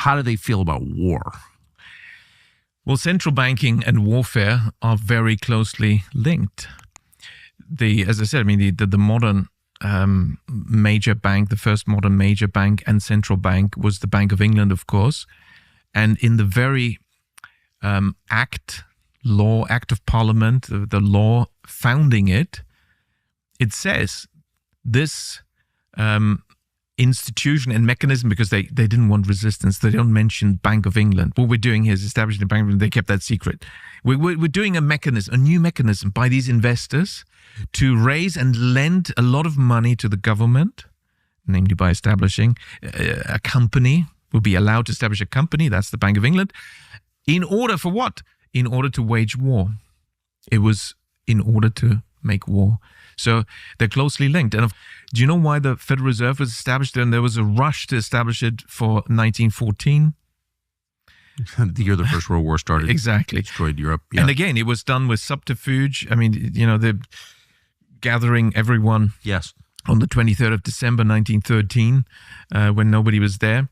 how do they feel about war? Well, central banking and warfare are very closely linked. As I said, the modern major bank, the first modern major bank and central bank was the Bank of England, of course. And in the very act of Parliament, the law founding it, it says this institution and mechanism, because they didn't want resistance. They don't mention Bank of England. What we're doing here is establishing the Bank of England. They kept that secret. We're doing a new mechanism by these investors to raise and lend a lot of money to the government, namely by establishing a company. We'll be allowed to establish a company, that's the Bank of England, in order for what? In order to wage war. It was in order to make war. So they're closely linked. And do you know why the Federal Reserve was established? And there was a rush to establish it for 1914. The year the First World War started. Exactly. Destroyed Europe. Yeah. And again, it was done with subterfuge. They're gathering everyone on the 23rd of December, 1913, when nobody was there.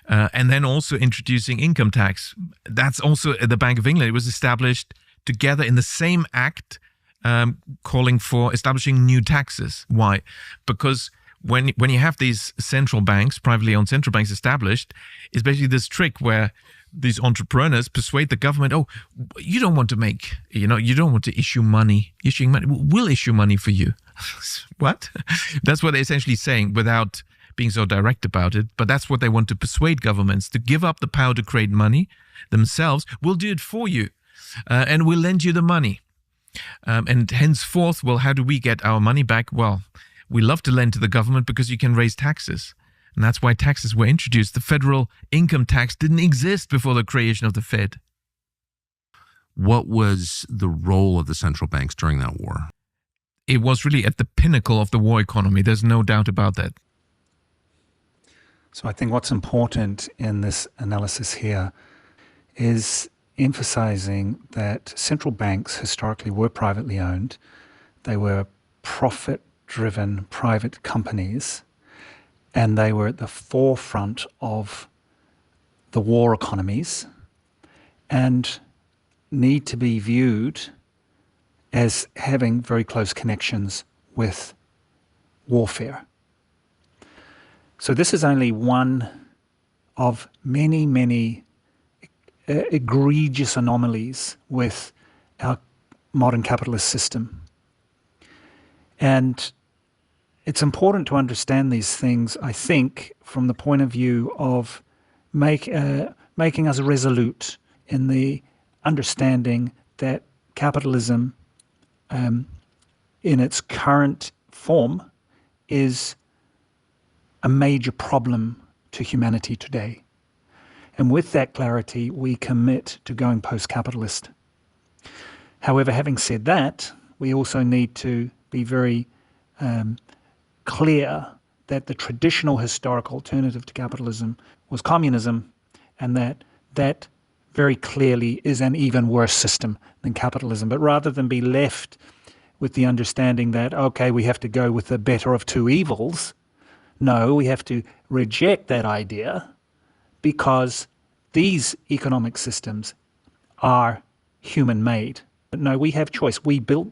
And then also introducing income tax. That's also at the Bank of England. It was established together in the same act, calling for establishing new taxes. Why? Because when you have these central banks, privately owned central banks established, it's basically this trick where these entrepreneurs persuade the government, you don't want to issue money. Issuing money, we'll issue money for you. What? That's what they're essentially saying without being so direct about it. But that's what they want to persuade governments to give up the power to create money themselves. We'll do it for you, and we'll lend you the money. And henceforth, how do we get our money back? Well, we love to lend to the government because you can raise taxes. And that's why taxes were introduced. The federal income tax didn't exist before the creation of the Fed. What was the role of the central banks during that war? It was really at the pinnacle of the war economy. There's no doubt about that. So I think what's important in this analysis here is emphasizing that central banks historically were privately owned. They were profit-driven private companies, and they were at the forefront of the war economies and need to be viewed as having very close connections with warfare. So this is only one of many, many egregious anomalies with our modern capitalist system. And it's important to understand these things, I think, from the point of view of making us resolute in the understanding that capitalism in its current form is a major problem to humanity today. And with that clarity, we commit to going post-capitalist. However, having said that, we also need to be very clear that the traditional historic alternative to capitalism was communism, and that very clearly is an even worse system than capitalism. But rather than be left with the understanding that, okay, we have to go with the better of two evils, no, we have to reject that idea, because these economic systems are human-made. But no, we have choice. We built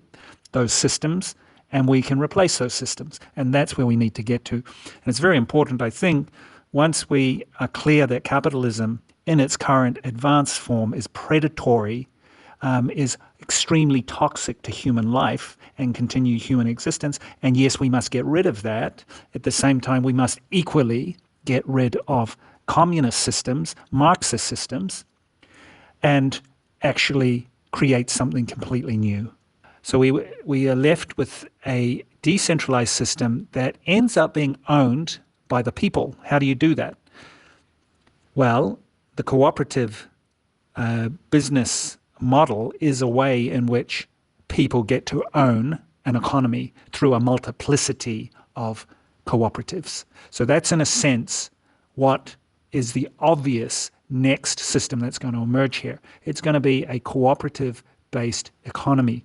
those systems, and we can replace those systems. And that's where we need to get to. And it's very important, I think, once we are clear that capitalism in its current advanced form is predatory, is extremely toxic to human life and continued human existence, and yes, we must get rid of that. At the same time, we must equally get rid of communist systems, Marxist systems, and actually create something completely new. So we are left with a decentralized system that ends up being owned by the people. How do you do that? Well, the cooperative business model is a way in which people get to own an economy through a multiplicity of cooperatives. So that's, in a sense, what is the obvious next system that's going to emerge here. It's going to be a cooperative-based economy.